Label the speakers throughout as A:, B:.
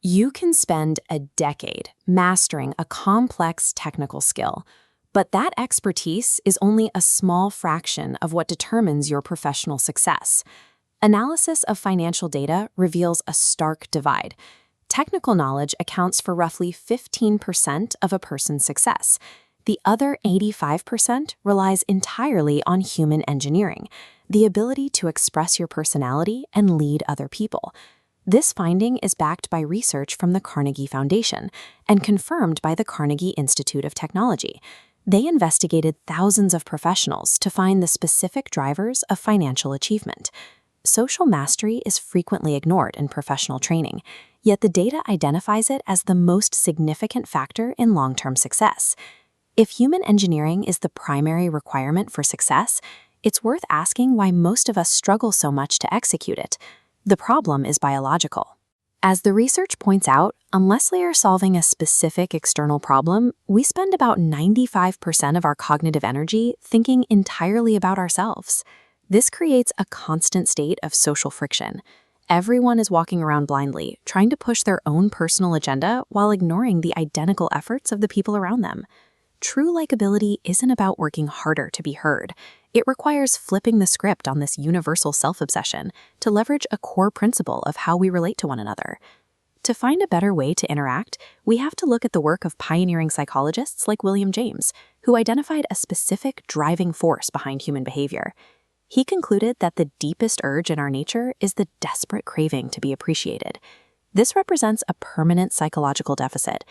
A: You can spend a decade mastering a complex technical skill, but that expertise is only a small fraction of what determines your professional success. Analysis of financial data reveals a stark divide. Technical knowledge accounts for roughly 15% of a person's success. The other 85% relies entirely on human engineering, the ability to express your personality and lead other people. This finding is backed by research from the Carnegie Foundation and confirmed by the Carnegie Institute of Technology. They investigated thousands of professionals to find the specific drivers of financial achievement. Social mastery is frequently ignored in professional training, yet the data identifies it as the most significant factor in long-term success. If human engineering is the primary requirement for success, it's worth asking why most of us struggle so much to execute it. The problem is biological. As the research points out, unless we are solving a specific external problem, we spend about 95% of our cognitive energy thinking entirely about ourselves. This creates a constant state of social friction. Everyone is walking around blindly, trying to push their own personal agenda while ignoring the identical efforts of the people around them. True likability isn't about working harder to be heard. It requires flipping the script on this universal self-obsession to leverage a core principle of how we relate to one another. To find a better way to interact, we have to look at the work of pioneering psychologists like William James, who identified a specific driving force behind human behavior. He concluded that the deepest urge in our nature is the desperate craving to be appreciated. This represents a permanent psychological deficit.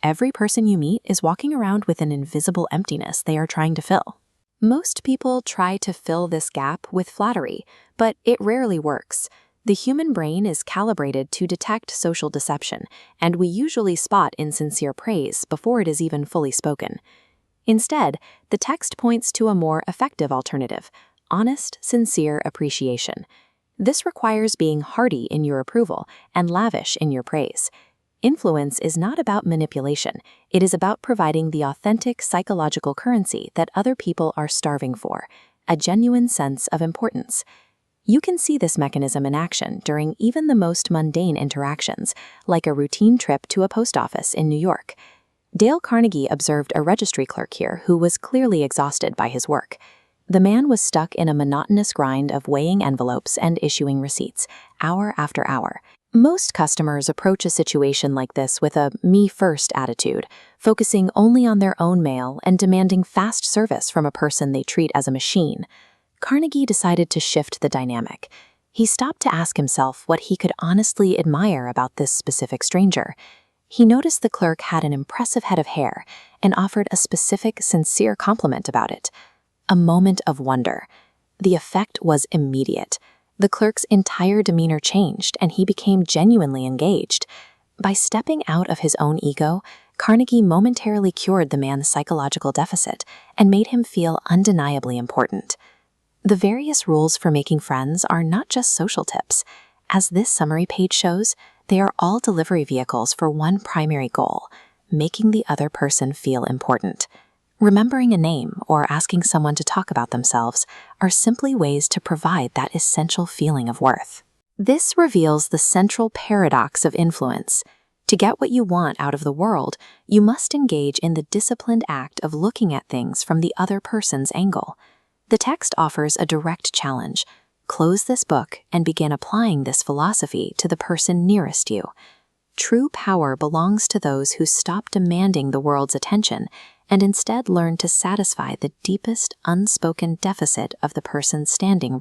A: Every person you meet is walking around with an invisible emptiness they are trying to fill. Most people try to fill this gap with flattery, but it rarely works. The human brain is calibrated to detect social deception, and we usually spot insincere praise before it is even fully spoken. Instead, the text points to a more effective alternative: honest, sincere appreciation. This requires being hearty in your approval and lavish in your praise. Influence is not about manipulation. It is about providing the authentic psychological currency that other people are starving for, a genuine sense of importance. You can see this mechanism in action during even the most mundane interactions, like a routine trip to a post office in New York. Dale Carnegie observed a registry clerk here who was clearly exhausted by his work. The man was stuck in a monotonous grind of weighing envelopes and issuing receipts, hour after hour. Most customers approach a situation like this with a me-first attitude, focusing only on their own mail and demanding fast service from a person they treat as a machine. Carnegie decided to shift the dynamic. He stopped to ask himself what he could honestly admire about this specific stranger. He noticed the clerk had an impressive head of hair and offered a specific, sincere compliment about it. A moment of wonder. The effect was immediate. The clerk's entire demeanor changed, and he became genuinely engaged. By stepping out of his own ego, Carnegie momentarily cured the man's psychological deficit and made him feel undeniably important. The various rules for making friends are not just social tips. As this summary page shows, they are all delivery vehicles for one primary goal: making the other person feel important. Remembering a name or asking someone to talk about themselves are simply ways to provide that essential feeling of worth. This reveals the central paradox of influence. To get what you want out of the world, you must engage in the disciplined act of looking at things from the other person's angle. The text offers a direct challenge. Close this book and begin applying this philosophy to the person nearest you. True power belongs to those who stop demanding the world's attention and instead learn to satisfy the deepest unspoken deficit of the person standing